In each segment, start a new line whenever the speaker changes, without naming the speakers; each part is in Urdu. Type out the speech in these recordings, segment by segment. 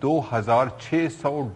2600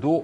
2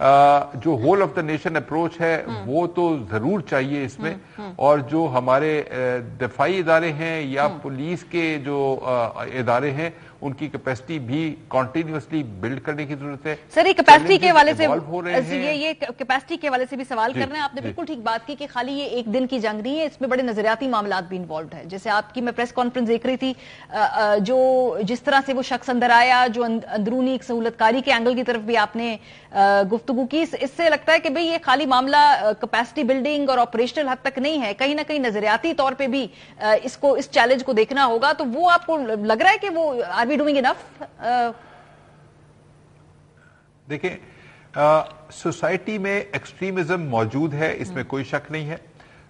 جو whole of the nation approach ہے وہ تو ضرور چاہیے اس میں، اور جو ہمارے دفاعی ادارے ہیں یا پولیس کے جو ادارے ہیں ان کی کیپیسٹی بھی کنٹینیوسلی بلڈ کرنے کی ضرورت ہے.
سر یہ کیپیسٹی کے حوالے سے یہ کیپیسٹی کے حوالے سے بھی سوال کر رہے ہیں. آپ نے بالکل ٹھیک بات کی کہ خالی یہ ایک دن کی جنگ نہیں ہے، اس میں بڑے نظریاتی معاملات بھی انوالوڈ ہیں. جیسے آپ کی میں پریس کانفرنس دیکھ رہی تھی، جو جس طرح سے وہ شخص اندر آیا، جو اندرونی ایک سہولت کاری کے اینگل کی طرف بھی آپ نے گفتگو کی، اس سے لگتا ہے کہ بھئی یہ خالی معاملہ کیپیسٹی بلڈنگ اور آپریشنل حد تک نہیں ہے، کہیں نہ کہیں نظریاتی طور پہ بھی اس چیلنج کو دیکھنا ہوگا. تو وہ آپ کو لگ رہا ہے کہ وہ آر وی ڈوئنگ انف؟
دیکھیں، سوسائٹی میں ایکسٹریمزم موجود ہے، اس میں کوئی شک نہیں ہے.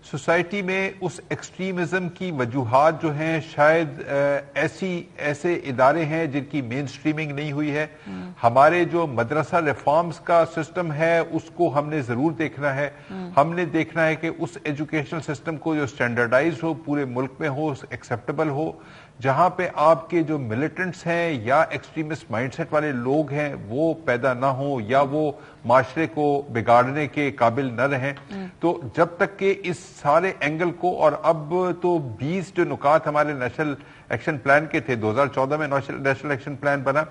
سوسائٹی میں اس ایکسٹریمزم کی وجوہات جو ہیں شاید ایسے ادارے ہیں جن کی مین سٹریمنگ نہیں ہوئی ہے. ہمارے جو مدرسہ ریفارمز کا سسٹم ہے اس کو ہم نے ضرور دیکھنا ہے. ہم نے دیکھنا ہے کہ اس ایجوکیشنل سسٹم کو جو سٹینڈرڈائز ہو، پورے ملک میں ہو، ایکسیپٹیبل ہو، جہاں پہ آپ کے جو ملیٹنٹس ہیں یا ایکسٹریمسٹ مائنڈ سیٹ والے لوگ ہیں وہ پیدا نہ ہوں یا وہ معاشرے کو بگاڑنے کے قابل نہ رہیں. تو جب تک کہ اس سارے اینگل کو، اور اب تو 20 جو نکات ہمارے نیشنل ایکشن پلان کے تھے، 2014 میں نیشنل ایکشن پلان بنا،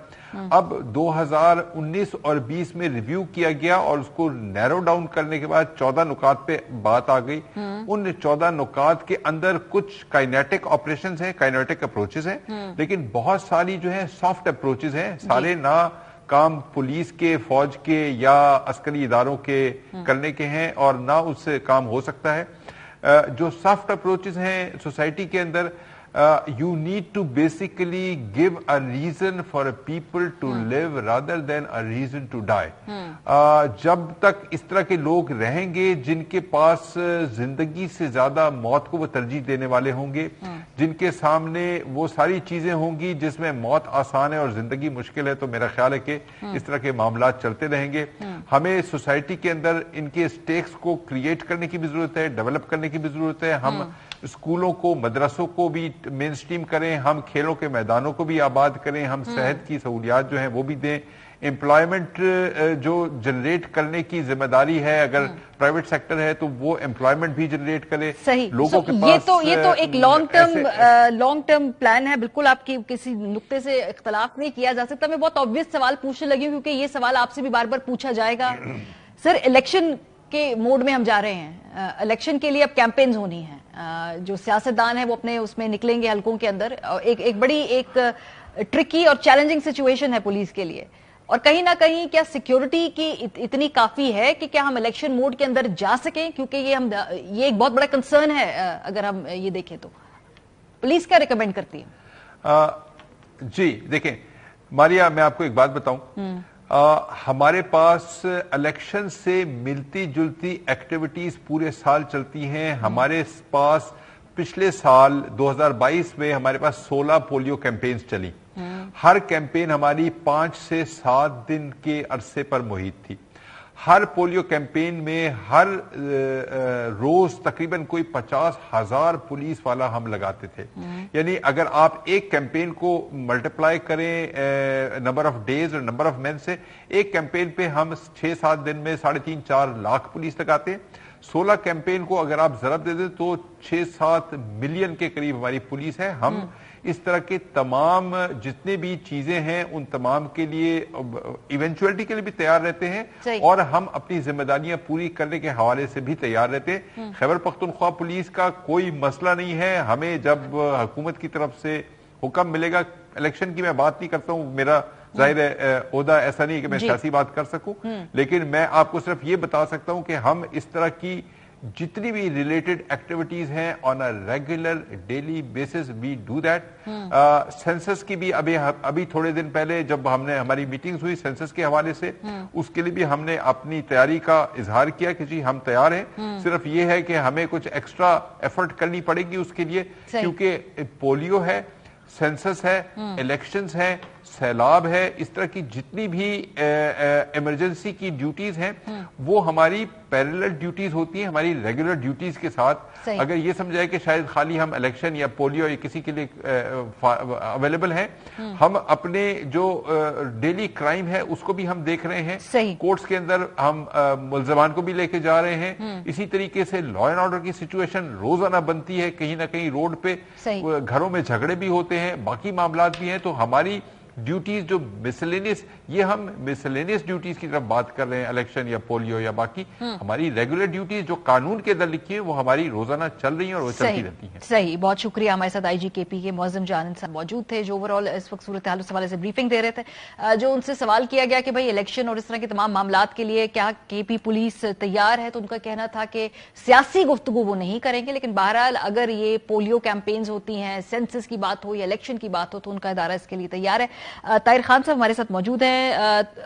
اب 2019 اور 20 میں ریویو کیا گیا اور اس کو نیرو ڈاؤن کرنے کے بعد 14 نکات پہ بات آ گئی. ان 14 نکات کے اندر کچھ کائنیٹک آپریشنز ہیں، کائنیٹک اپروچز ہیں، لیکن بہت ساری جو ہیں سافٹ اپروچز ہیں. سارے نہ کام پولیس کے، فوج کے یا عسکری اداروں کے کرنے کے ہیں اور نہ اس سے کام ہو سکتا ہے. جو سافٹ اپروچز ہیں سوسائٹی کے اندر، you need to basically give a reason for a people to live rather than a reason to die. جب تک اس طرح کے لوگ رہیں گے جن کے پاس زندگی سے زیادہ موت کو وہ ترجیح دینے والے ہوں گے، جن کے سامنے وہ ساری چیزیں ہوں گی جس میں موت آسان ہے اور زندگی مشکل ہے، تو میرا خیال ہے کہ اس طرح کے معاملات چلتے رہیں گے. ہمیں سوسائٹی کے اندر ان کے سٹیکس کو کریٹ کرنے کی بھی ضرورت ہے، ڈیولپ کرنے کی بھی ضرورت ہے. ہم اسکولوں کو، مدرسوں کو بھی مین سٹریم کریں، ہم کھیلوں کے میدانوں کو بھی آباد کریں، ہم صحت کی سہولیات جو ہیں وہ بھی دیں. امپلائمنٹ جو جنریٹ کرنے کی ذمہ داری ہے، اگر پرائیویٹ سیکٹر ہے تو وہ امپلائمنٹ بھی جنریٹ کرے.
صحیح.
لوگوں کے پاس
یہ تو ایک لانگ ٹرم پلان ہے. بالکل آپ کی کسی نقطے سے اختلاف نہیں کیا جا سکتا. میں بہت آبویس سوال پوچھنے لگی ہوں کیونکہ یہ سوال آپ سے بھی بار بار پوچھا جائے گا. سر، الیکشن کے موڈ میں ہم جا رہے ہیں، الیکشن کے لیے اب کیمپینز ہونی ہیں. جو سیاستدان ہیں وہ اپنے اس میں نکلیں گے حلقوں کے اندر. ایک بڑی ٹرکی اور چیلنجنگ سچویشن ہے پولیس کے لیے. اور کہیں نہ کہیں کیا سیکیورٹی کی اتنی کافی ہے کہ کیا ہم الیکشن موڈ کے اندر جا سکیں؟ کیونکہ یہ ایک بہت بڑا کنسرن ہے. اگر ہم یہ دیکھیں تو پولیس کیا ریکمینڈ کرتی ہے؟
جی دیکھیں ماریا، میں آپ کو ایک بات بتاؤں. ہمارے پاس الیکشن سے ملتی جلتی ایکٹیویٹیز پورے سال چلتی ہیں. ہمارے پاس پچھلے سال 2022 میں ہمارے پاس 16 پولیو کیمپینز چلی. ہر کیمپین ہماری 5 سے 7 دن کے عرصے پر محیط تھی. ہر پولیو کیمپین میں ہر روز تقریباً کوئی 50,000 پولیس والا ہم لگاتے تھے. یعنی اگر آپ ایک کیمپین کو ملٹیپلائی کریں نمبر آف ڈیز اور نمبر آف مین سے، ایک کیمپین پہ ہم 6-7 دن میں 3.5-4 لاکھ پولیس لگاتے ہیں. 16 کیمپین کو اگر آپ ضرب دے دیں تو 6-7 ملین کے قریب ہماری پولیس ہے. ہم اس طرح کے تمام جتنے بھی چیزیں ہیں ان تمام کے لیے ایونچوئلٹی کے لیے بھی تیار رہتے ہیں اور ہم اپنی ذمہ داریاں پوری کرنے کے حوالے سے بھی تیار رہتے ہیں. خیبر پختونخوا پولیس کا کوئی مسئلہ نہیں ہے. ہمیں جب حکومت کی طرف سے حکم ملے گا، الیکشن کی میں بات نہیں کرتا ہوں، میرا ظاہر ہے عہدہ ایسا نہیں کہ میں سیاسی بات کر سکوں، لیکن میں آپ کو صرف یہ بتا سکتا ہوں کہ ہم اس طرح کی جتنی بھی ریلیٹڈ ایکٹیویٹیز ہیں on a regular daily basis we do that. Census کی بھی ابھی تھوڑے دن پہلے جب ہم نے ہماری میٹنگز ہوئی سینسس کے حوالے سے، اس کے لیے بھی ہم نے اپنی تیاری کا اظہار کیا کہ جی ہم تیار ہیں. صرف یہ ہے کہ ہمیں کچھ ایکسٹرا ایفرٹ کرنی پڑے گی اس کے لیے، کیونکہ پولیو ہے، سینسس ہے، الیکشنز ہیں، سیلاب ہے, اس طرح کی جتنی بھی ایمرجنسی کی ڈیوٹیز ہیں وہ ہماری پیرلل ڈیوٹیز ہوتی ہیں ہماری ریگولر ڈیوٹیز کے ساتھ. اگر یہ سمجھائے کہ شاید خالی ہم الیکشن یا پولیو یا کسی کے لیے اویلیبل ہیں, ہم اپنے جو ڈیلی کرائم ہے اس کو بھی ہم دیکھ رہے ہیں, کورٹس کے اندر ہم ملزمان کو بھی لے کے جا رہے ہیں. اسی طریقے سے لا اینڈ آرڈر کی سچویشن روزانہ بنتی ہے, کہیں نہ کہیں روڈ پہ گھروں میں جھگڑے بھی ہوتے ہیں, باقی معاملات بھی ہیں. تو ہماری ڈیوٹیز جو مسلینیس, یہ ہم مسلینیس ڈیوٹیز کی طرف بات کر رہے ہیں, الیکشن یا پولیو یا باقی. ہماری ریگولر ڈیوٹیز جو قانون کے اندر لکھی ہیں وہ ہماری روزانہ چل رہی ہیں اور وہ چلتی رہتی ہیں.
صحیح, بہت شکریہ. ہمارے ساتھ آئی جی کے پی کے معظم جان انصار موجود تھے جو اوور آل اس وقت صورتحال اس حوالے سے بریفنگ دے رہے تھے. جو ان سے سوال کیا گیا کہ بھائی الیکشن اور اس طرح کے تمام معاملات کے لیے کیا کے پی پولیس تیار ہے, تو ان کا کہنا تھا کہ سیاسی گفتگو وہ نہیں کریں گے, لیکن بہرحال اگر یہ پولیو کیمپینز ہوتی ہیں, سینسس کی بات ہو یا الیکشن کی بات ہو, تو ان کا ادارہ اس کے لیے تیار ہے. طاہر خان صاحب ہمارے ساتھ موجود ہیں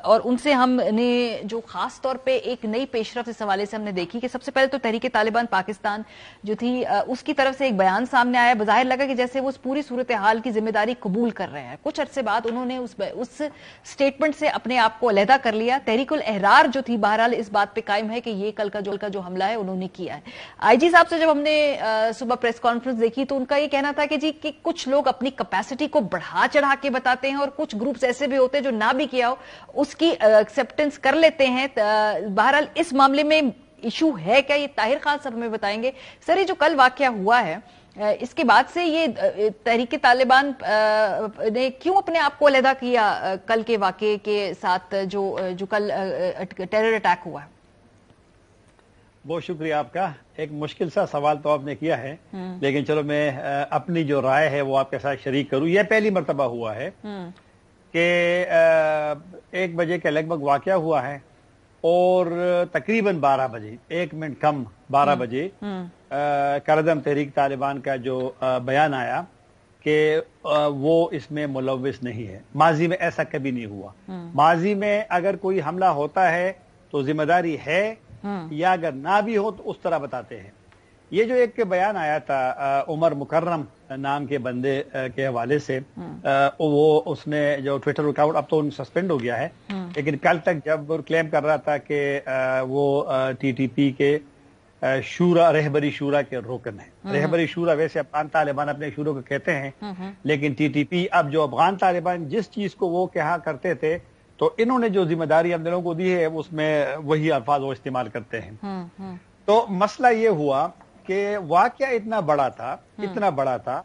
اور ان سے ہم نے جو خاص طور پہ ایک نئی پیش رفت اس حوالے سے ہم نے دیکھی کہ سب سے پہلے تو تحریک طالبان پاکستان جو تھی اس کی طرف سے ایک بیان سامنے آیا, بظاہر لگا کہ جیسے وہ اس پوری صورتحال کی ذمہ داری قبول کر رہے ہیں. کچھ عرصے بعد انہوں نے اس سٹیٹمنٹ سے اپنے آپ کو علیحدہ کر لیا. تحریک الاحرار جو تھی بہرحال اس بات پہ قائم ہے کہ یہ کل کا جو حملہ ہے انہوں نے کیا ہے. آئی جی صاحب سے جب ہم نے صبح پریس کانفرنس دیکھی تو ان کا یہ کہنا تھا کہ جی کہ کچھ لوگ اپنی کیپیسٹی کو بڑھا چڑھا کے بتاتے ہیں اور کچھ گروپس ایسے بھی ہوتے ہیں جو نہ بھی کیا ہو اس کی ایکسپٹنس کر لیتے ہیں. بہرحال اس معاملے میں ایشو ہے کیا, یہ طاہر خان صاحب ہمیں بتائیں گے. سر, یہ جو کل واقعہ ہوا ہے اس کے بعد سے یہ تحریک طالبان نے کیوں اپنے آپ کو علیحدہ کیا کل کے واقعے کے ساتھ جو کل ٹیرر اٹیک ہوا ہے؟
بہت شکریہ آپ کا. ایک مشکل سا سوال تو آپ نے کیا ہے, لیکن چلو میں اپنی جو رائے ہے وہ آپ کے ساتھ شریک کروں. یہ پہلی مرتبہ ہوا ہے کہ 1 بجے کے لگ بھگ واقعہ ہوا ہے اور تقریباً 12 بجے 1 منٹ کم 12 بجے کردم تحریک طالبان کا جو بیان آیا کہ وہ اس میں ملوث نہیں ہے. ماضی میں ایسا کبھی نہیں ہوا. ماضی میں اگر کوئی حملہ ہوتا ہے تو ذمہ داری ہے, یا اگر نہ بھی ہو تو اس طرح بتاتے ہیں. یہ جو ایک بیان آیا تھا عمر مکرم نام کے بندے کے حوالے سے, وہ اس نے جو ٹویٹر اکاؤنٹ اب تو سسپینڈ ہو گیا ہے, لیکن کل تک جب کلیم کر رہا تھا کہ وہ ٹی ٹی پی کے رہبری شورا کے رکن ہیں. رہبری شورا ویسے افغان طالبان اپنے شوروں کو کہتے ہیں, لیکن ٹی ٹی پی اب جو افغان طالبان جس چیز کو وہ کہا کرتے تھے تو انہوں نے جو ذمہ داری ہم لوگوں کو دی ہے اس میں وہی الفاظ وہ استعمال کرتے ہیں. تو مسئلہ یہ ہوا کہ واقعہ اتنا بڑا تھا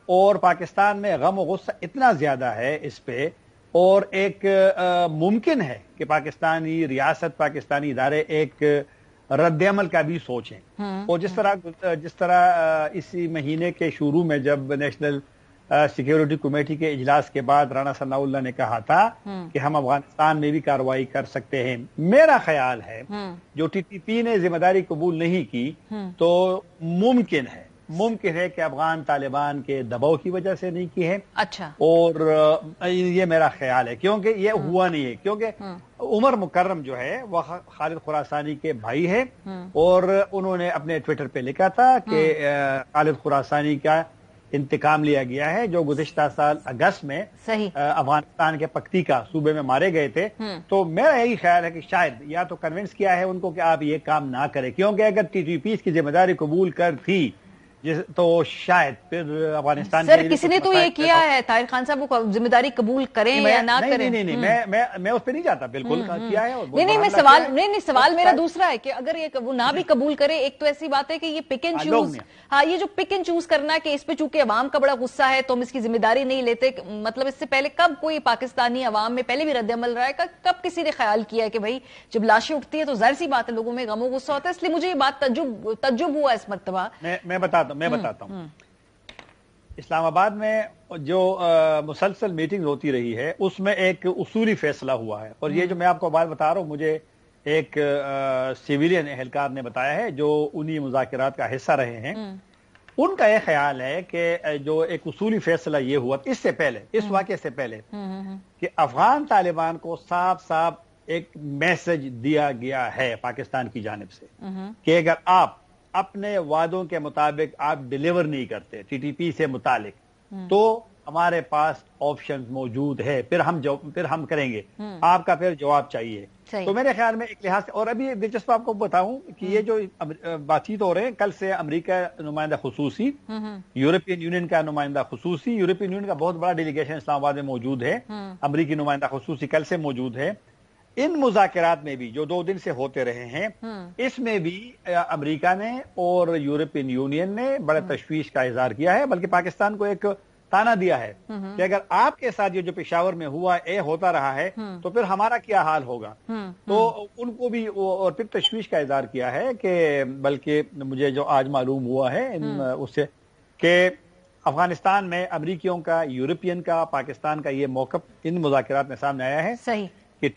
اور پاکستان میں غم و غصہ اتنا زیادہ ہے اس پہ, اور ایک ممکن ہے کہ پاکستانی ریاست پاکستانی ادارے ایک رد عمل کا بھی سوچیں. اور جس طرح اسی مہینے کے شروع میں جب نیشنل سیکیورٹی کمیٹی کے اجلاس کے بعد رانا ثناء اللہ نے کہا تھا کہ ہم افغانستان میں بھی کارروائی کر سکتے ہیں, میرا خیال ہے جو ٹی ٹی پی نے ذمہ داری قبول نہیں کی تو ممکن ہے کہ افغان طالبان کے دباؤ کی وجہ سے نہیں کی ہے.
اچھا,
اور یہ میرا خیال ہے کیونکہ یہ ہوا نہیں ہے, کیونکہ عمر مکرم جو ہے وہ خالد خراسانی کے بھائی ہے, اور انہوں نے اپنے ٹویٹر پہ لکھا تھا کہ خالد خراسانی کا انتقام لیا گیا ہے جو گزشتہ سال اگست میں افغانستان کے پکتیکا صوبے میں مارے گئے تھے. تو میرا یہی خیال ہے کہ شاید یا تو کنونس کیا ہے ان کو کہ آپ یہ کام نہ کریں, کیونکہ اگر ٹی ٹی پی اس کی ذمہ داری قبول کر تھی تو شاید پھر افغانستان
سر کسی نے تو یہ کیا ہے طاہر خان صاحب, وہ ذمہ داری قبول کریں یا نہ کریں.
نہیں میں اس پہ نہیں جاتا, بالکل کیا ہے.
نہیں سوال میرا دوسرا ہے کہ اگر یہ وہ نہ بھی قبول کرے, ایک تو ایسی بات ہے کہ یہ پک اینڈ چوز, یہ جو پک اینڈ چوز کرنا ہے کہ اس پہ چونکہ عوام کا بڑا غصہ ہے تو ہم اس کی ذمہ داری نہیں لیتے, مطلب اس سے پہلے کب کوئی پاکستانی عوام میں پہلے بھی رد عمل رہا ہے, کب کسی نے خیال کیا ہے کہ بھائی جب لاشیں اٹھتی ہے تو ظاہر سی بات ہے لوگوں میں غم و غصہ ہوتا ہے. اس لیے مجھے یہ بات تعجب ہوا اس مرتبہ.
میں بتاتا ہوں. اسلام آباد میں جو مسلسل میٹنگ ہوتی رہی ہے اس میں ایک اصولی فیصلہ ہوا ہے, اور یہ جو میں آپ کو بات بتا رہا ہوں مجھے ایک سیویلین اہلکار نے بتایا ہے جو انہی مذاکرات کا حصہ رہے ہیں. ان کا یہ خیال ہے کہ جو ایک اصولی فیصلہ یہ ہوا اس سے پہلے, اس واقعے سے پہلے, کہ افغان طالبان کو صاف ایک میسج دیا گیا ہے پاکستان کی جانب سے کہ اگر آپ اپنے وعدوں کے مطابق آپ ڈیلیور نہیں کرتے ٹی ٹی پی سے متعلق تو ہمارے پاس آپشن موجود ہے، پھر ہم کریں گے، آپ کا پھر جواب چاہیے. تو میرے خیال میں ایک لحاظ سے، اور ابھی دلچسپ آپ کو بتاؤں کہ یہ جو بات چیت ہو رہے ہیں، کل سے امریکہ نمائندہ خصوصی، یورپین یونین کا نمائندہ خصوصی، یورپین یونین کا بہت بڑا ڈیلیگیشن اسلام آباد میں موجود ہے، امریکی نمائندہ خصوصی کل سے موجود ہے. ان مذاکرات میں بھی جو 2 دن سے ہوتے رہے ہیں، اس میں بھی امریکہ نے اور یورپین یونین نے بڑے تشویش کا اظہار کیا ہے، بلکہ پاکستان کو ایک تانا دیا ہے کہ اگر آپ کے ساتھ یہ جو پشاور میں ہوا ہوتا رہا ہے تو پھر ہمارا کیا حال ہوگا. تو ان کو بھی اور پھر تشویش کا اظہار کیا ہے کہ بلکہ مجھے جو آج معلوم ہوا ہے اس سے کہ افغانستان میں امریکیوں کا، یورپین کا، پاکستان کا یہ موقف ان مذاکرات میں سامنے آیا ہے کہ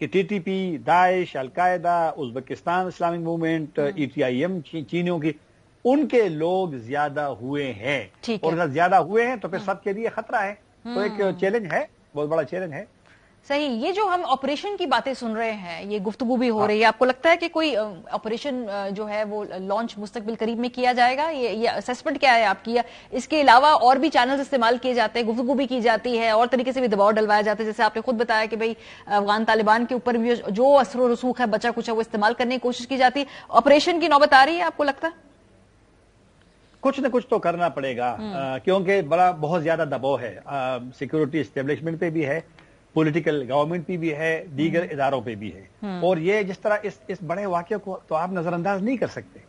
ٹی ٹی پی، داعش، القاعدہ، ازبکستان اسلامک موومنٹ، ETIM چینیوں کی، ان کے لوگ زیادہ ہوئے ہیں، اور اگر زیادہ ہوئے ہیں تو پھر سب کے لیے خطرہ ہے. تو ایک چیلنج ہے، بہت بڑا چیلنج ہے.
صحیح. یہ جو ہم آپریشن کی باتیں سن رہے ہیں، یہ گفتگو بھی ہو رہی ہے، آپ کو لگتا ہے کہ کوئی آپریشن جو ہے وہ لانچ مستقبل قریب میں کیا جائے گا؟ یہ اسیسمنٹ کیا ہے آپ کی؟ اس کے علاوہ اور بھی چینلز استعمال کیے جاتے ہیں، گفتگو بھی کی جاتی ہے، اور طریقے سے بھی دباؤ ڈلوایا جاتا ہے؟ جیسے آپ نے خود بتایا کہ بھئی افغان طالبان کے اوپر بھی جو اثر و رسوخ ہے بچا کچھ ہے وہ استعمال کرنے کی کوشش کی جاتی ہے. آپریشن کی نوبت آ رہی ہے آپ کو لگتا ہے؟
کچھ نہ کچھ تو کرنا پڑے گا، کیونکہ بہت زیادہ دباؤ ہے، سیکورٹی اسٹیبلشمنٹ پہ بھی ہے، پولیٹیکل گورنمنٹ پہ بھی ہے، دیگر اداروں پہ بھی ہے. اور یہ جس طرح اس بڑے واقعے کو تو آپ نظر انداز نہیں کر سکتے.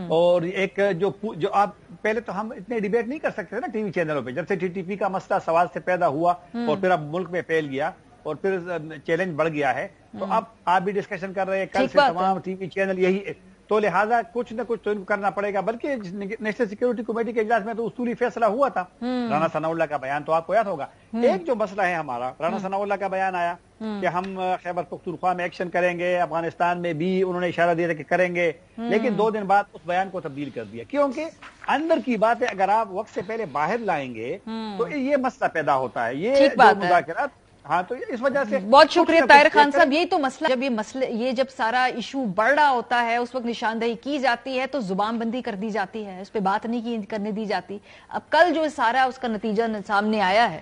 اور ایک جو آپ پہلے تو ہم اتنے ڈیبیٹ نہیں کر سکتے نا ٹی وی چینلوں پہ، جب سے TTP کا مسئلہ سوال سے پیدا ہوا اور پھر اب ملک میں پھیل گیا اور پھر چیلنج بڑھ گیا ہے، تو اب آپ بھی ڈسکشن کر رہے ہیں، کل سے تمام ٹی وی چینل یہی، تو لہٰذا کچھ نہ کچھ تو کرنا پڑے گا. بلکہ نیشنل سیکورٹی کمیٹی کے اجلاس میں تو اصولی فیصلہ ہوا تھا، رانا ثناء اللہ کا بیان تو آپ کو یاد ہوگا. ایک جو مسئلہ ہے ہمارا، رانا ثناء اللہ کا بیان آیا کہ ہم خیبر پختونخوا میں ایکشن کریں گے، افغانستان میں بھی انہوں نے اشارہ دیا کہ کریں گے، لیکن 2 دن بعد اس بیان کو تبدیل کر دیا، کیونکہ اندر کی باتیں اگر آپ وقت سے پہلے باہر لائیں گے تو یہ مسئلہ پیدا ہوتا ہے. یہ مذاکرات، ہاں، تو اس وجہ سے
بہت شکریہ طاہر خان صاحب. یہی تو مسئلہ، جب سارا ایشو بڑھ رہا ہوتا ہے اس وقت نشاندہی کی جاتی ہے تو زبان بندی کر دی جاتی ہے، اس پہ بات نہیں کرنے دی جاتی. اب کل جو سارا اس کا نتیجہ سامنے آیا ہے،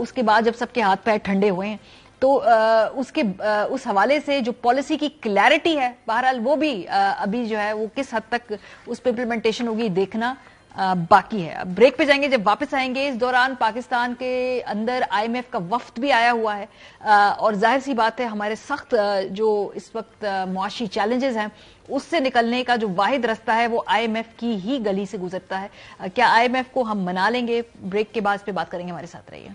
اس کے بعد جب سب کے ہاتھ پیر ٹھنڈے ہوئے ہیں تو اس حوالے سے جو پالیسی کی کلیئرٹی ہے، بہرحال وہ بھی ابھی جو ہے وہ کس حد تک اس پہ امپلیمنٹیشن ہوگی دیکھنا باقی ہے. بریک پہ جائیں گے، جب واپس آئیں گے اس دوران پاکستان کے اندر IMF کا وفد بھی آیا ہوا ہے، اور ظاہر سی بات ہے ہمارے سخت جو اس وقت معاشی چیلنجز ہیں اس سے نکلنے کا جو واحد رستہ ہے وہ IMF کی ہی گلی سے گزرتا ہے. کیا IMF کو ہم منا لیں گے؟ بریک کے بعد اس پہ بات کریں گے، ہمارے ساتھ رہیے.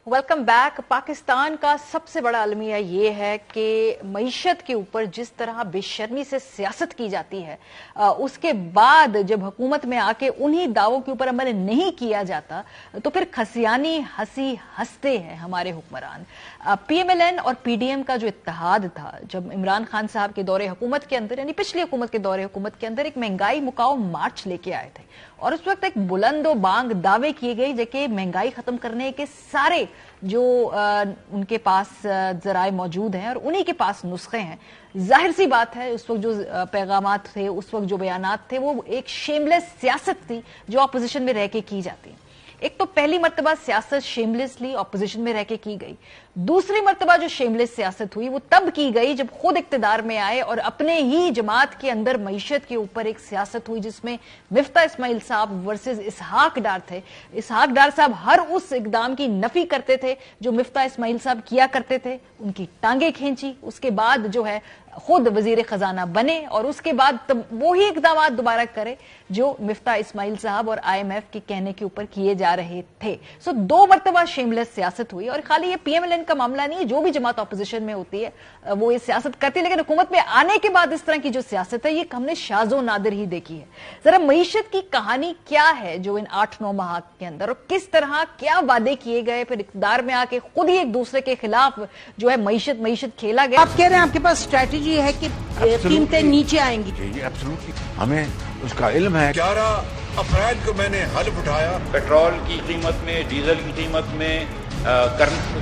Welcome back. پاکستان کا سب سے بڑا المیہ یہ ہے کہ معیشت کے اوپر جس طرح بے شرمی سے سیاست کی جاتی ہے، اس کے بعد جب حکومت میں آ کے انہی دعووں کے اوپر عمل نہیں کیا جاتا تو پھر کھسیانی ہنسی ہنستے ہیں ہمارے حکمران. PMLN اور PDM کا جو اتحاد تھا جب عمران خان صاحب کے دور حکومت کے اندر، یعنی پچھلی حکومت کے دور حکومت کے اندر، ایک مہنگائی مکاؤ مارچ لے کے آئے تھے، اور اس وقت ایک بلند و بانگ دعوے کیے گئے جو کہ مہنگائی ختم کرنے کے سارے جو ان کے پاس ذرائع موجود ہیں اور انہی کے پاس نسخے ہیں. ظاہر سی بات ہے اس وقت جو پیغامات تھے، اس وقت جو بیانات تھے، وہ ایک شیملیس سیاست تھی جو اپوزیشن میں رہ کے کی جاتی. ایک تو پہلی مرتبہ سیاست شیملیسلی اپوزیشن میں رہ کے کی گئی. دوسری مرتبہ جو شیملیس سیاست ہوئی وہ تب کی گئی جب خود اقتدار میں آئے اور اپنے ہی جماعت کے اندر معیشت کے اوپر ایک سیاست ہوئی جس میں مفتاح اسماعیل صاحب ورسز اسحاق ڈار تھے. اسحاق ڈار صاحب ہر اس اقدام کی نفی کرتے تھے جو مفتاح اسماعیل صاحب کیا کرتے تھے، ان کی ٹانگیں کھینچی، اس کے بعد جو ہے خود وزیر خزانہ بنے اور اس کے بعد وہی اقدامات دوبارہ کرے جو مفتاح اسماعیل صاحب اور IMF کے کہنے کے اوپر کیے جا رہے تھے. 2 مرتبہ شیملیس سیاست ہوئی. اور خالی یہ PMLN کا معاملہ نہیں ہے، جو بھی جماعت اپوزیشن میں ہوتی ہے وہ یہ سیاست کرتی ہے، لیکن حکومت میں آنے کے بعد اس طرح کی جو سیاست ہے یہ ہم نے شاذ و نادر ہی دیکھی ہے. ذرا معیشت کی کہانی کیا ہے جو ان 8-9 ماہ کے اندر، اور کس طرح کیا وعدے کیے گئے، پھر اقتدار میں آ کے خود ہی ایک دوسرے کے خلاف جو ہے معیشت کھیلا گیا.
آپ کہہ رہے ہیں آپ کے پاس اسٹریٹجی ہے کہ قیمتیں نیچے آئیں گی؟
ہمیں اس کا علم ہے.
11 اپریل کو میں نے حلف اٹھایا،
پیٹرول کی قیمت میں، ڈیزل کی قیمت میں،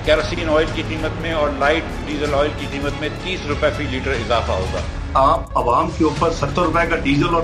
کیروسین آئل کی قیمت میں اور لائٹ ڈیزل آئل کی قیمت میں 30 روپے فی لیٹر اضافہ ہوگا.
آپ عوام کے اوپر 70 روپے کا ڈیزل اور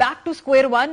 back to square one।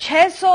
600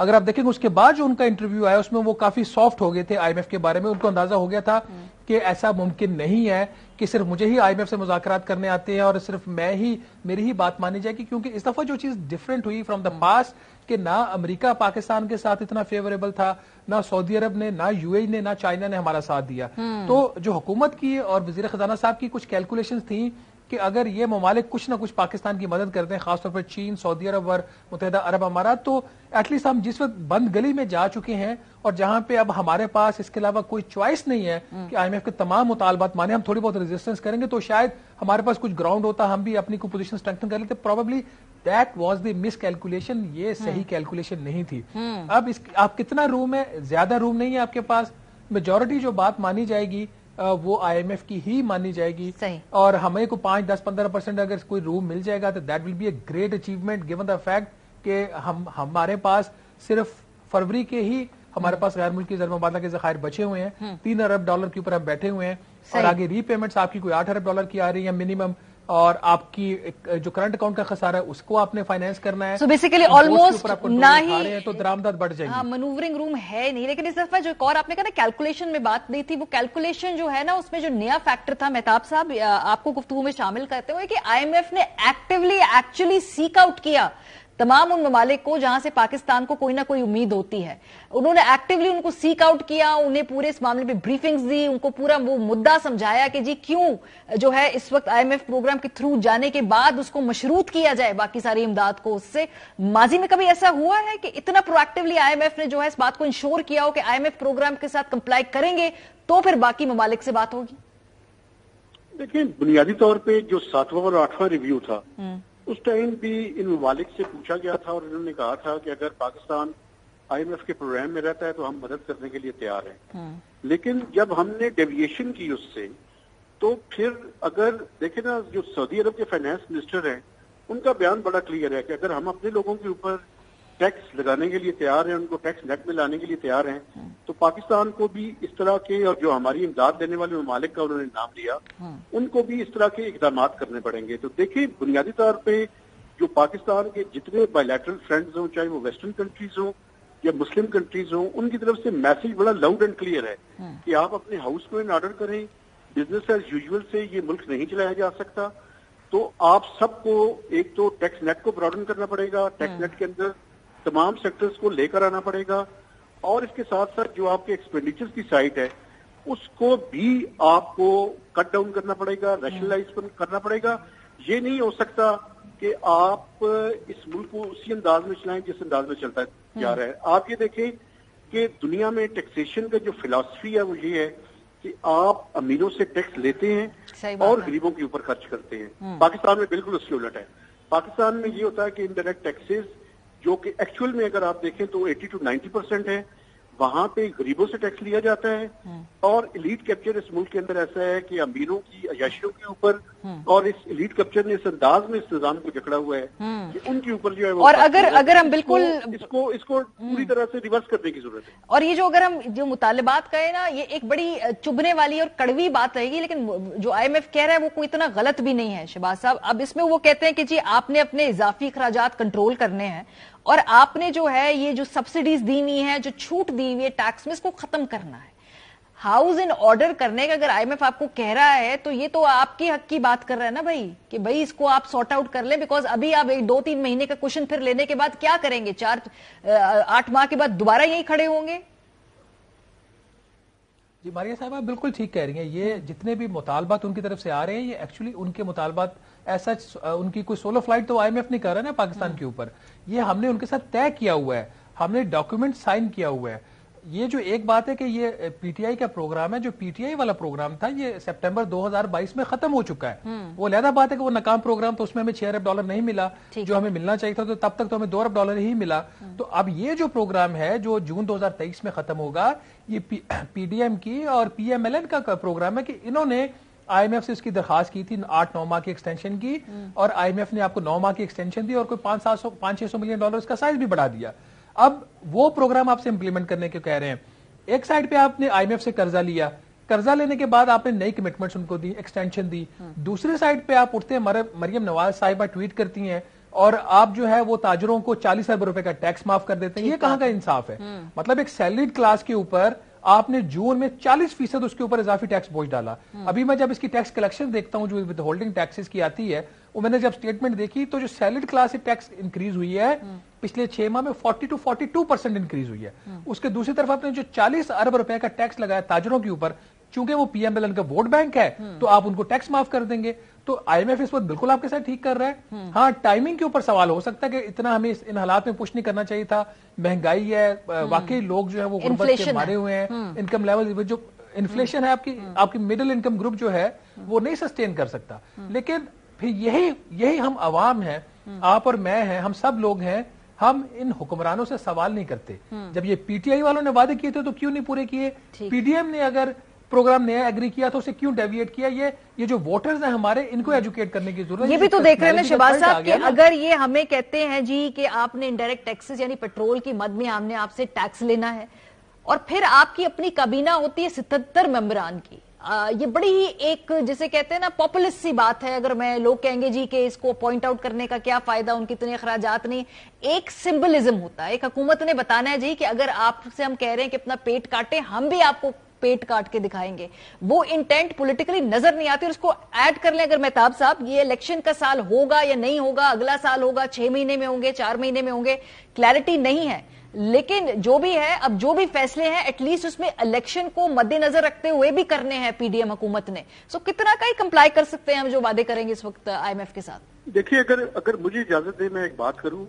اگر آپ دیکھیں گے اس کے بعد جو ان کا انٹرویو آیا اس میں وہ کافی سافٹ ہو گئے تھے IMF کے بارے میں. ان کو اندازہ ہو گیا تھا کہ ایسا ممکن نہیں ہے کہ صرف مجھے ہی IMF سے مذاکرات کرنے آتے ہیں اور صرف میری ہی بات مانی جائے گی, کیونکہ اس دفعہ جو چیز ڈفرینٹ ہوئی فرام دا پاسٹ کہ نہ امریکہ پاکستان کے ساتھ اتنا فیوریبل تھا, نہ سعودی عرب نے, نہ UAE نے, نہ چائنا نے ہمارا ساتھ دیا. تو جو حکومت کی اور وزیر خزانہ صاحب کی کچھ کیلکولیشنز تھیں کہ اگر یہ ممالک کچھ نہ کچھ پاکستان کی مدد کرتے ہیں, خاص طور پر چین, سعودی عرب اور متحدہ عرب امارات, تو ایٹ لیسٹ ہم جس وقت بند گلی میں جا چکے ہیں اور جہاں پہ اب ہمارے پاس اس کے علاوہ کوئی چوائس نہیں ہے کہ IMF کے تمام مطالبات مانے, ہم تھوڑی بہت ریزسٹنس کریں گے تو شاید ہمارے پاس کچھ گراؤنڈ ہوتا, ہم بھی اپنی کوئی پوزیشن اسٹرینتھن کر لیتے. Probably that was the miss calculation, یہ صحیح کیلکولیشن نہیں تھی. اب آپ کتنا روم ہے, زیادہ روم نہیں ہے آپ کے پاس, میجورٹی جو بات مانی جائے گی وہ IMF کی ہی مانی جائے گی, اور ہمیں کو 5-10-15% اگر کوئی روم مل جائے گا تو that will be a great achievement given the fact کہ ہمارے پاس صرف فروری کے ہی ہمارے پاس غیر ملکی زر مبادلہ کے ذخائر بچے ہوئے ہیں, $3 ارب کے اوپر ہم بیٹھے ہوئے ہیں, اور آگے ری پیمنٹس آپ کی کوئی $8 ارب کی آ رہی ہے منیمم, اور آپ کی جو کرنٹ اکاؤنٹ کا خسارہ ہے اس کو آپ نے فائنینس کرنا ہے.
سو بیسیکلی آلموسٹ نہ ہی
تو درآمدات بڑھ جائیں گی,
منورنگ روم ہے نہیں. لیکن اس دفعہ جو ایک اور آپ نے کہا نا کیلکولیشن میں بات نہیں تھی, وہ کیلکولیشن جو ہے نا اس میں جو نیا فیکٹر تھا, مہتاب صاحب آپ کو گفتگو میں شامل کرتے ہوئے کہ IMF نے ایکچولی سیک آؤٹ کیا تمام ان ممالک کو جہاں سے پاکستان کو کوئی نہ کوئی امید ہوتی ہے. انہوں نے ایکٹیولی ان کو سیک آؤٹ کیا, انہیں پورے اس معاملے میں بریفنگز دی, ان کو پورا وہ مدعا سمجھایا کہ جی کیوں جو ہے اس وقت IMF پروگرام کے تھرو جانے کے بعد اس کو مشروط کیا جائے باقی ساری امداد کو. اس سے ماضی میں کبھی ایسا ہوا ہے کہ اتنا پرو ایکٹیولی IMF نے جو ہے اس بات کو انشور کیا ہو کہ IMF پروگرام کے ساتھ کمپلائی کریں گے تو پھر باقی ممالک سے بات ہوگی؟
دیکھیں, بنیادی طور پہ جو 7واں اور 8واں ریویو تھا اس ٹائم بھی ان ممالک سے پوچھا گیا تھا اور انہوں نے کہا تھا کہ اگر پاکستان IMF کے پروگرام میں رہتا ہے تو ہم مدد کرنے کے لیے تیار ہیں. لیکن جب ہم نے ڈیویشن کی اس سے, تو پھر اگر دیکھیں نا جو سعودی عرب کے فائنانس منسٹر ہیں ان کا بیان بڑا کلیئر ہے کہ اگر ہم اپنے لوگوں کے اوپر ٹیکس لگانے کے لیے تیار ہیں, ان کو ٹیکس نیٹ میں لانے کے لیے تیار ہیں, تو پاکستان کو بھی اس طرح کے, اور جو ہماری امداد دینے والے ممالک کا انہوں نے نام لیا, ان کو بھی اس طرح کے اقدامات کرنے پڑیں گے. تو دیکھیں بنیادی طور پہ جو پاکستان کے جتنے بائیلیٹرل فرینڈز ہوں, چاہے وہ ویسٹرن کنٹریز ہوں یا مسلم کنٹریز ہوں, ان کی طرف سے میسج بڑا لاؤڈ اینڈ کلیئر ہے کہ آپ اپنے ہاؤس کو ان آرڈر کریں, بزنس ایز یوزول سے یہ ملک نہیں چلایا جا سکتا. تو آپ سب کو ایک تو ٹیکس نیٹ کو براڈن کرنا پڑے گا, ٹیکس نیٹ کے اندر تمام سیکٹرز کو لے کر آنا پڑے گا, اور اس کے ساتھ ساتھ جو آپ کے ایکسپینڈیچر کی سائٹ ہے اس کو بھی آپ کو کٹ ڈاؤن کرنا پڑے گا, ریشنلائز کرنا پڑے گا. یہ نہیں ہو سکتا کہ آپ اس ملک کو اسی انداز میں چلائیں جس انداز میں چلتا جا رہا ہے. آپ یہ دیکھیں کہ دنیا میں ٹیکسیشن کا جو فلاسفی ہے وہ یہ ہے کہ آپ امیروں سے ٹیکس لیتے ہیں اور غریبوں کے اوپر خرچ کرتے ہیں. پاکستان میں بالکل اس سے الٹ ہے. پاکستان میں یہ ہوتا ہے کہ انڈائریکٹ ٹیکسز جو کہ ایکچوئل میں اگر آپ دیکھیں تو 80-90% ہے, وہاں پہ غریبوں سے ٹیکس لیا جاتا ہے, اور ایلیٹ کیپچر اس ملک کے اندر ایسا ہے کہ امیروں کی عیاشیوں کے اوپر, اور اس ایلیٹ کیپچر نے اس انداز میں اس نظام کو جکڑا ہوا ہے کہ ان کے اوپر جو ہے,
اور اگر ہم بالکل
اس کو پوری طرح سے ریورس کرنے کی ضرورت ہے.
اور یہ جو اگر ہم جو مطالبات کہیں نا, یہ ایک بڑی چبھنے والی اور کڑوی بات رہے گی, لیکن جو IMF کہہ رہا ہے وہ کوئی اتنا غلط بھی نہیں ہے شہباز صاحب. اب اس میں وہ کہتے ہیں کہ جی آپ نے اپنے اضافی اخراجات کنٹرول کرنے ہیں, اور آپ نے جو ہے یہ جو سبسڈیز دی ہوئی ہیں, جو چھوٹ دی ہوئی ہے ٹیکس میں, اس کو ختم کرنا ہے. ہاؤس ان آرڈر کرنے کا اگر IMF آپ کو کہہ رہا ہے تو یہ تو آپ کے حق کی بات کر رہا ہے نا بھائی, کہ بھائی اس کو آپ سارٹ آؤٹ کر لیں, بیکاز ابھی آپ 2-3 مہینے کا کوشن پھر لینے کے بعد کیا کریں گے, 8 ماہ کے بعد دوبارہ یہی کھڑے ہوں گے.
جی ماریہ صاحب آپ بالکل ٹھیک کہہ رہی ہیں. یہ جتنے بھی مطالبات ان کی طرف سے آ رہے ہیں, یہ ایکچولی ان کے مطالبات ایسا ان کی کوئی سولو فلائٹ تو IMF نہیں کر رہا نا پاکستان کے اوپر, یہ ہم نے ان کے ساتھ طے کیا ہوا ہے, ہم نے ڈاکیومنٹ سائن کیا ہوا ہے. یہ جو ایک بات ہے کہ یہ PTI کا پروگرام ہے, جو PTI والا پروگرام تھا یہ سپٹمبر 2022 میں ختم ہو چکا ہے. وہ علیحدہ بات ہے کہ وہ ناکام پروگرام, تو اس میں ہمیں $6 ارب نہیں ملا جو ہمیں ملنا چاہیے تھا, تو تب تک تو ہمیں $2 ارب ہی ملا. تو اب یہ جو پروگرام ہے جو جون 2023 میں ختم ہوگا, یہ PDM کی اور PMLN کا پروگرام ہے کہ انہوں نے IMF سے اس کی درخواست کی تھی 8-9 ماہ کی ایکسٹینشن کی, اور IMF نے آپ کو 9 ماہ کی ایکسٹینشن دی اور کوئی $500-600 ملین کا سائز بھی بڑھا دیا. اب وہ پروگرام آپ سے امپلیمنٹ کرنے کے کہہ رہے ہیں. ایک سائڈ پہ آپ نے IMF سے قرضہ لیا, قرضہ لینے کے بعد آپ نے نئی کمٹمنٹس ان کو دی, ایکسٹینشن دی. دوسری سائڈ پہ آپ اٹھتے ہیں, مریم نواز صاحبہ ٹویٹ کرتی ہیں اور آپ جو ہے وہ تاجروں کو 40 ارب روپے کا ٹیکس معاف کر دیتے ہیں. یہ کہاں کا انصاف ہے؟ مطلب ایک سیلریڈ کلاس کے اوپر آپ نے جون میں 40% اس کے اوپر اضافی ٹیکس بوجھ ڈالا. ابھی میں جب اس کی ٹیکس کلیکشن دیکھتا ہوں جو ود ہولڈنگ ٹیکسز کی آتی ہے, وہ میں نے جب سٹیٹمنٹ دیکھی تو جو سیلریڈ کلاس سے ٹیکس انکریز ہوئی ہے پچھلے 6 ماہ میں 40 to 42% انکریز ہوئی ہے. اس کے دوسری طرف آپ نے جو 40 ارب روپے کا ٹیکس لگایا تاجروں کے اوپر, چونکہ وہ پی ایم ایل این کا ووٹ بینک ہے تو آپ ان کو ٹیکس معاف کر دیں گے. تو آئی ایم ایف اس وقت بالکل آپ کے ساتھ ٹھیک کر رہا ہے. ہاں ٹائمنگ کے اوپر سوال ہو سکتا ہے کہ اتنا ہمیں ان حالات میں پش نہیں کرنا چاہیے تھا, مہنگائی ہے, واقعی لوگ جو ہے وہ غربت کے مارے ہوئے ہیں, انکم لیول جو انفلیشن ہے آپ کی مڈل انکم گروپ جو ہے وہ نہیں سسٹین کر سکتا. لیکن پھر یہی ہم عوام ہیں, آپ اور میں ہیں, ہم سب لوگ ہیں, ہم ان حکمرانوں سے سوال نہیں کرتے. جب یہ پی ٹی آئی والوں نے وعدے کیے تھے تو کیوں نہیں پورے کیے؟ پی ڈی ایم نے اگر پروگرام نیا ایگری کیا تو اسے کیوں ڈیویٹ کیا؟ یہ جو ووٹرز ہیں ہمارے, ان کو ایجوکیٹ کرنے کی ضرورت ہے.
یہ بھی تو دیکھ رہے ہیں شہباز صاحب کہ اگر یہ ہمیں کہتے ہیں جی کہ آپ نے انڈائریکٹ ٹیکسز یعنی پیٹرول کی مد میں ہم نے آپ سے ٹیکس لینا ہے, اور پھر آپ کی اپنی کابینہ ہوتی ہے 77 ممبران کی, یہ بڑی ہی ایک جسے کہتے ہیں نا پاپولسٹ سی بات ہے. اگر میں لوگ کہیں گے جی کہ اس کو پوائنٹ آؤٹ کرنے کا کیا فائدہ, ان کی اتنے اخراجات نہیں. ایک سمبلزم ہوتا ہے, ایک حکومت نے بتانا ہے جی کہ اگر آپ سے ہم کہہ رہے ہیں کہ اپنا پیٹ کاٹیں, ہم بھی آپ کو پیٹ کاٹ کے دکھائیں گے. وہ انٹینٹ پولیٹیکلی نظر نہیں آتی, اور اس کو ایڈ کر لیں اگر مہتاب صاحب, یہ الیکشن کا سال ہوگا یا نہیں ہوگا, اگلا سال ہوگا, 6 مہینے میں ہوں گے, 4 مہینے میں ہوں گے, کلیئرٹی نہیں ہے. لیکن جو بھی ہے, اب جو بھی فیصلے ہیں ایٹ لیسٹ اس میں الیکشن کو مد نظر رکھتے ہوئے بھی کرنے ہیں پی ڈی ایم حکومت نے. سو کتنا کا ہی کمپلائی کر سکتے ہیں ہم جو وعدے کریں گے اس وقت آئی ایم ایف کے ساتھ؟
دیکھیے اگر مجھے اجازت دے میں ایک بات کروں.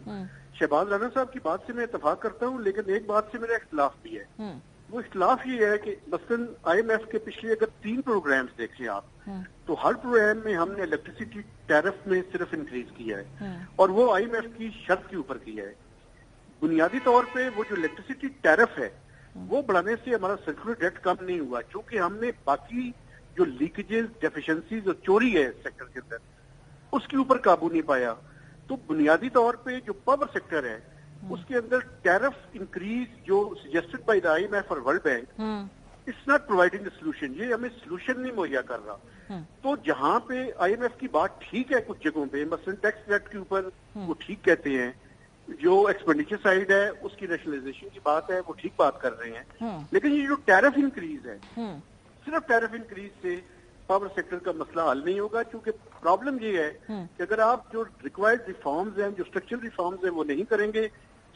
شہباز رانا صاحب کی بات سے میں اتفاق کرتا ہوں, لیکن ایک بات سے میرا اختلاف بھی ہے. وہ اختلاف یہ ہے کہ مثلاً آئی ایم ایف کے پچھلے اگر 3 پروگرامز دیکھیں آپ, تو ہر پروگرام میں ہم نے الیکٹریسٹی ٹیرف میں صرف انکریز کیا ہے, اور وہ آئی ایم ایف کی شرط کے اوپر کیا ہے. بنیادی طور پہ وہ جو الیکٹریسٹی ٹیرف ہے وہ بڑھانے سے ہمارا سرکولر ڈیٹ کم نہیں ہوا, چونکہ ہم نے باقی جو لیکیجز, ڈیفیشنسیز اور چوری ہے سیکٹر کے اندر, اس کے اوپر قابو نہیں پایا. تو بنیادی طور پہ جو پاور سیکٹر ہے اس کے اندر ٹیرف انکریز جو suggested by the I M F اور world bank, it's not providing a solution, یہ ہمیں سولوشن نہیں مہیا کر رہا. تو جہاں پہ آئی ایم ایف کی بات ٹھیک ہے کچھ جگہوں پہ, مثلاً ٹیکس ریٹ کے اوپر وہ ٹھیک کہتے ہیں, جو ایکسپینڈیچر سائیڈ ہے اس کی نیشنلائزیشن کی بات ہے وہ ٹھیک بات کر رہے ہیں. لیکن یہ جو ٹیرف انکریز ہے, صرف ٹیرف انکریز سے پاور سیکٹر کا مسئلہ حل نہیں ہوگا. کیونکہ پرابلم یہ ہے کہ اگر آپ جو ریکوائرڈ ریفارمز ہیں, جو اسٹرکچرل ریفارمز ہیں وہ نہیں کریں گے,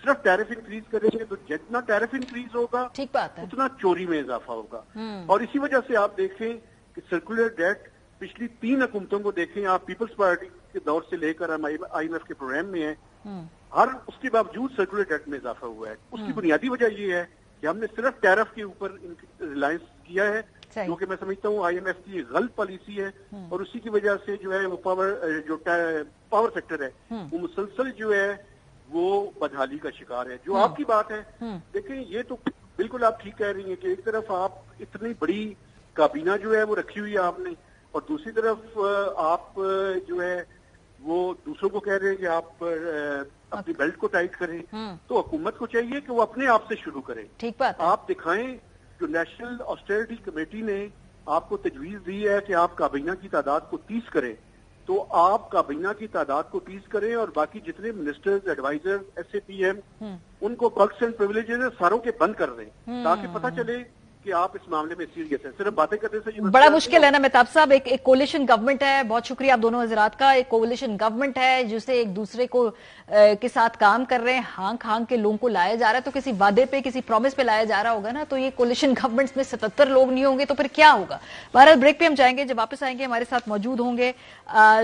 صرف ٹیرف انکریز کریں گے, تو جتنا ٹیرف انکریز ہوگا اتنا چوری میں اضافہ ہوگا. اور اسی وجہ سے آپ دیکھیں کہ سرکولر ڈیٹ پچھلی 3 حکومتوں کو دیکھیں آپ, پیپلز پارٹی کے دور سے لے کر ہم آئی ایم ایف کے پروگرام میں ہیں, ہر اس کے باوجود سرکولر ڈیٹ میں اضافہ ہوا ہے. اس کی بنیادی وجہ یہ ہے کہ ہم نے صرف ٹیرف کے اوپر ریلائنس کیا ہے, جو کہ میں سمجھتا ہوں آئی ایم ایف کی غلط پالیسی ہے, اور اسی کی وجہ سے جو ہے وہ پاور سیکٹر ہے وہ مسلسل جو ہے وہ بدحالی کا شکار ہے. جو آپ کی بات ہے, دیکھیں یہ تو بالکل آپ ٹھیک کہہ رہی ہیں کہ ایک طرف آپ اتنی بڑی کابینہ جو ہے وہ رکھی ہوئی ہے آپ نے, اور دوسری طرف آپ جو ہے وہ دوسروں کو کہہ رہے ہیں کہ آپ اپنی بیلٹ کو ٹائٹ کریں. تو حکومت کو چاہیے کہ وہ اپنے آپ سے شروع کرے.
ٹھیک بات,
آپ دکھائیں جو نیشنل آسٹریریٹی کمیٹی نے آپ کو تجویز دی ہے کہ آپ کابینہ کی تعداد کو 30 کریں, تو آپ کابینہ کی تعداد کو 30 کریں, اور باقی جتنے ministers, advisor, S A P M, ان کو پرکس اینڈ پریویلیجز ساروں کے بند کر دیں, تاکہ پتہ چلے کہ آپ اس معاملے میں سیریس ہیں. صرف باتیں کرنے سے
بڑا مشکل ہے نا مہتاب صاحب. ایک کولیشن گورنمنٹ ہے, بہت شکریہ آپ دونوں حضرات کا. ایک کولیشن گورنمنٹ ہے جسے ایک دوسرے کو کے ساتھ کام کر رہے ہیں, ہانک ہانک کے لوگوں کو لایا جا رہا ہے, تو کسی وعدے پہ, کسی پرومس پہ لایا جا رہا ہوگا نا. تو یہ کولیشن گورنمنٹس میں 77 لوگ نہیں ہوں گے تو پھر کیا ہوگا؟ بہرحال بریک پہ ہم جائیں گے. جب واپس آئیں گے ہمارے ساتھ موجود ہوں گے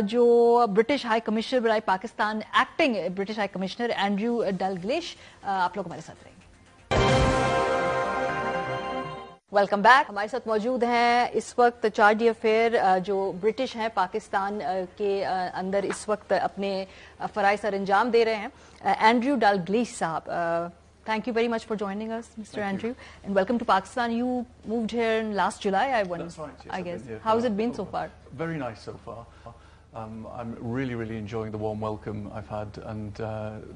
جو برٹش ہائی کمشنر برائے Pakistan, acting British high commissioner Andrew Dalglish. آپ لوگ ہمارے ساتھ رہیں گے. Welcome back. ہمارے ساتھ موجود ہیں اس وقت چارلی افیئر جو برٹش ہیں, پاکستان کے اندر اس وقت اپنے فرائض سر انجام دے رہے ہیں, اینڈریو ڈالگلیش صاحب. Thank you very much for joining us, Mr. Andrew, and welcome to Pakistan. You moved here in last July,
That's right, yes,
I guess.
How
has it been so far?
Very nice so far. I'm really enjoying the warm welcome I've had, and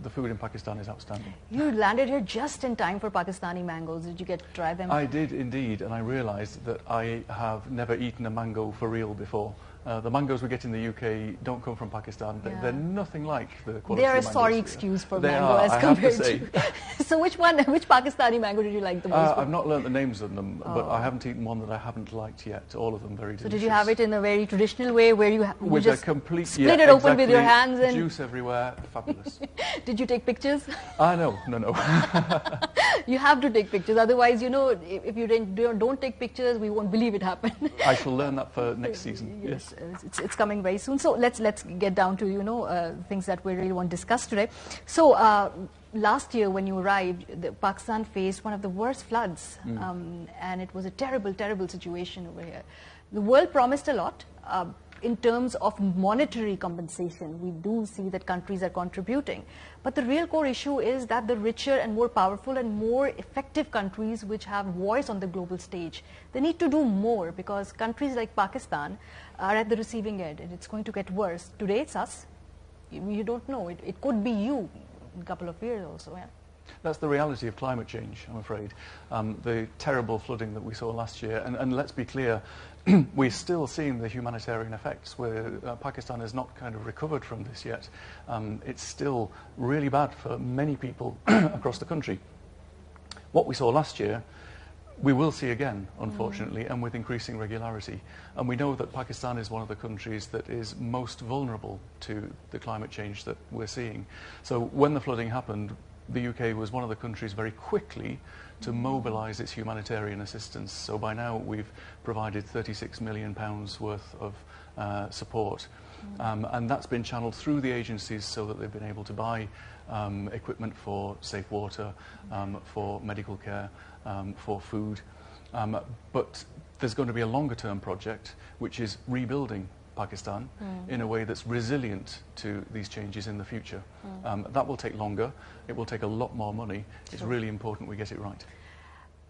the food in Pakistan is outstanding.
You landed here just in time for Pakistani mangoes. Did you get to try them?
I did indeed, and I realized that I have never eaten a mango for real before. The mangoes we get in the UK don't come from Pakistan. They're nothing like the quality
They are a
mangoes
sorry
here.
excuse for
They
mango
are,
as
I have to
compared
say.
to. So which Pakistani mango did you like the most?
I've not learnt the names of them, but I haven't eaten one that I haven't liked yet. All of them very delicious.
So did you have it in a very traditional way where you
with
just
a complete
split it open with your hands and
juice everywhere? Fabulous.
Did you take pictures?
No.
You have to take pictures, otherwise, if you don't take pictures, we won't believe it happened.
I shall learn that for next season.
Yes, it's coming very soon. So let's get down to things that we really want to discuss today. So last year when you arrived, Pakistan faced one of the worst floods, and it was a terrible, terrible situation over here. The world promised a lot. In terms of monetary compensation, we do see that countries are contributing. But the real core issue is that the richer and more powerful and more effective countries which have voice on the global stage, they need to do more, because countries like Pakistan are at the receiving end and it's going to get worse. Today it's us. You don't know. It could be you in a couple of years also. Yeah.
That's the reality of climate change, I'm afraid. The terrible flooding that we saw last year, and let's be clear, we're still seeing the humanitarian effects where Pakistan has not kind of recovered from this yet. It's still really bad for many people across the country. What we saw last year, we will see again, unfortunately, and with increasing regularity. And we know that Pakistan is one of the countries that is most vulnerable to the climate change that we're seeing. So when the flooding happened, the UK was one of the countries very quickly to mobilise its humanitarian assistance. So by now we've provided £36 million worth of support. And that's been channeled through the agencies so that they've been able to buy equipment for safe water, for medical care, for food. But there's going to be a longer term project which is rebuilding Pakistan in a way that's resilient to these changes in the future. That will take longer. It will take a lot more money. It's really important we get it right.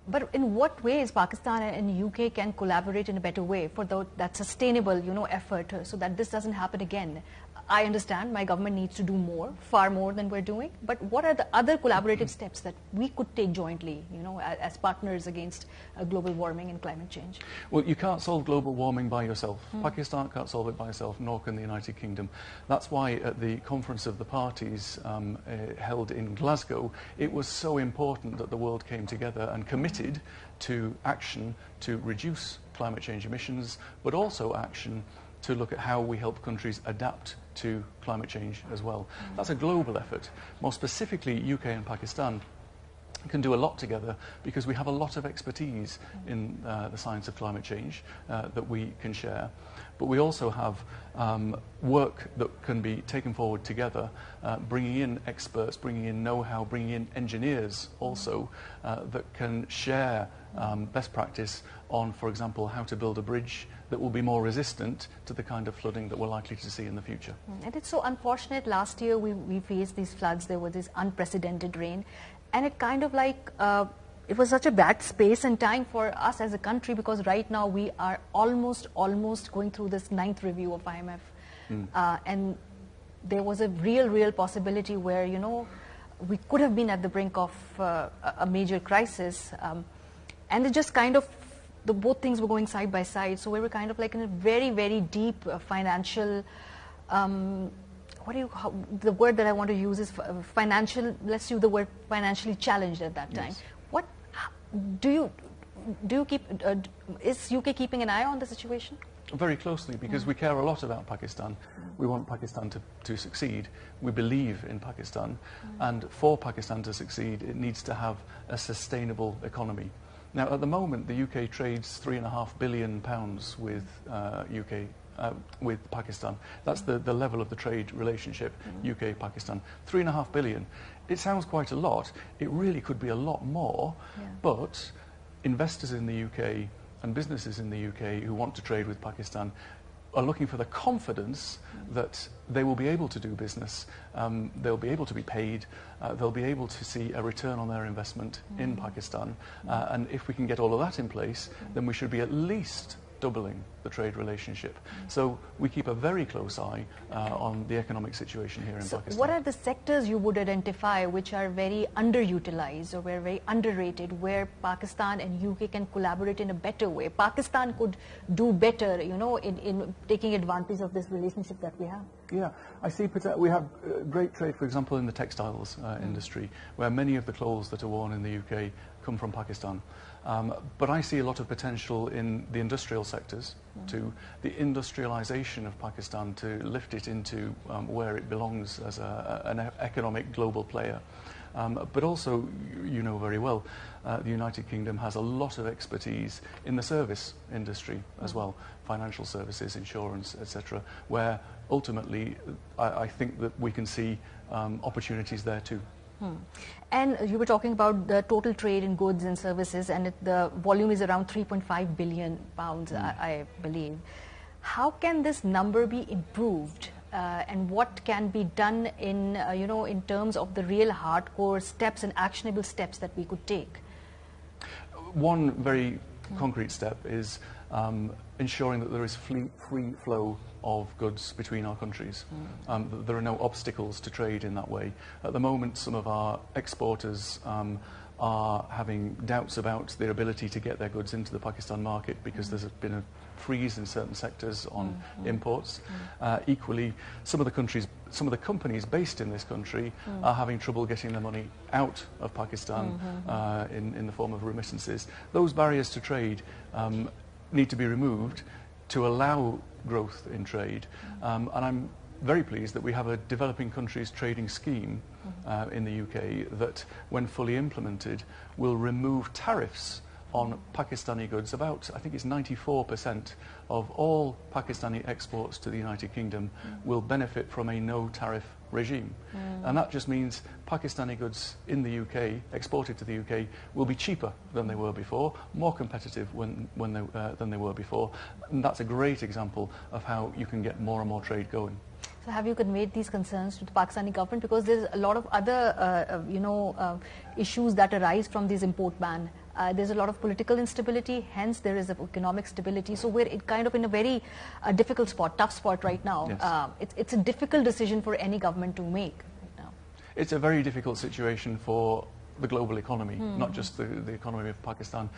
But in what ways Pakistan and UK can collaborate in a better way for that sustainable, effort, so that this doesn't happen again? I understand my government needs to do more, far more than we're doing. But what are the other collaborative steps that we could take jointly, as partners against global warming and climate change?
Well, you can't solve global warming by yourself. Pakistan can't solve it by itself, nor can the United Kingdom. That's why at the Conference of the Parties held in Glasgow, it was so important that the world came together and committed to action to reduce climate change emissions, but also action to look at how we help countries adapt to climate change as well. That's a global effort. More specifically, UK and Pakistan can do a lot together because we have a lot of expertise in the science of climate change that we can share. But we also have work that can be taken forward together, bringing in experts, bringing in know-how, bringing in engineers also that can share best practice on, for example, how to build a bridge that will be more resistant to the kind of flooding that we're likely to see in the future.
And it's so unfortunate. Last year we faced these floods. There was this unprecedented rain, and it kind of like it was such a bad space and time for us as a country, because right now we are almost going through this 9th review of IMF, and there was a real possibility where we could have been at the brink of a major crisis, and it just kind of both things were going side by side. So we were kind of like in a very deep financial. The word that I want to use is financial. Let's use the word financially challenged at that time. Yes. What do you keep? Is UK keeping an eye on the situation?
Very closely, because we care a lot about Pakistan. We want Pakistan to succeed. We believe in Pakistan, and for Pakistan to succeed, it needs to have a sustainable economy. Now, at the moment, the UK trades £3.5 billion with Pakistan. That's the level of the trade relationship, UK-Pakistan. £3.5 billion. It sounds quite a lot. It really could be a lot more, but investors in the UK and businesses in the UK who want to trade with Pakistan are looking for the confidence that they will be able to do business, they'll be able to be paid, they'll be able to see a return on their investment in Pakistan. And if we can get all of that in place, then we should be at least doubling the trade relationship. So we keep a very close eye on the economic situation here in Pakistan.
What are the sectors you would identify which are very underutilized or very underrated, where Pakistan and UK can collaborate in a better way? Pakistan could do better, in taking advantage of this relationship that we have.
Yeah, I see. We have great trade, for example, in the textiles industry, where many of the clothes that are worn in the UK come from Pakistan. But I see a lot of potential in the industrial sectors, to the industrialization of Pakistan, to lift it into where it belongs as an economic global player. But also, you know very well, the United Kingdom has a lot of expertise in the service industry as well, financial services, insurance, etc., where ultimately I think that we can see opportunities there too.
And you were talking about the total trade in goods and services, and the volume is around 3.5 billion pounds, I believe. How can this number be improved? And what can be done in terms of the real hardcore steps and actionable steps that we could take?
One very concrete step is ensuring that there is free flow of goods between our countries. There are no obstacles to trade in that way. At the moment, some of our exporters are having doubts about their ability to get their goods into the Pakistan market because there's been a freeze in certain sectors on imports. Equally, some of the companies based in this country are having trouble getting their money out of Pakistan in the form of remittances. Those barriers to trade need to be removed to allow growth in trade. And I'm very pleased that we have a developing countries trading scheme in the UK that, when fully implemented, will remove tariffs on Pakistani goods. About, I think it's 94% of all Pakistani exports to the United Kingdom will benefit from a no tariff regime. And that just means Pakistani goods in the UK, exported to the UK, will be cheaper than they were before, more competitive than they were before. And that's a great example of how you can get more and more trade going.
So have you conveyed these concerns to the Pakistani government? Because there's a lot of other, issues that arise from this import ban. There's a lot of political instability, hence there is economic stability. So we're kind of in a very difficult spot, tough spot right now. Yes. It's a difficult decision for any government to make right now.
It's a very difficult situation for the global economy, not just the economy of Pakistan,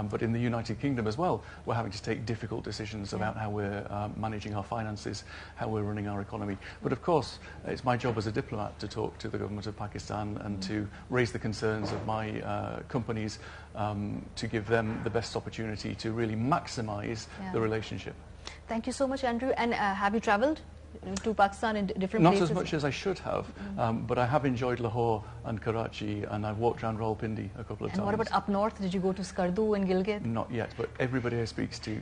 but in the United Kingdom as well. We're having to take difficult decisions about how we're managing our finances, how we're running our economy. But of course, it's my job as a diplomat to talk to the government of Pakistan and to raise the concerns of my companies, to give them the best opportunity to really maximize the relationship.
Thank you so much, Andrew. And have you traveled to Pakistan in different places?
Not as much as I should have, but I have enjoyed Lahore and Karachi, and I've walked around Rawalpindi a couple of times.
And what about up north? Did you go to Skardu and Gilgit?
Not yet, but everybody I speak to tells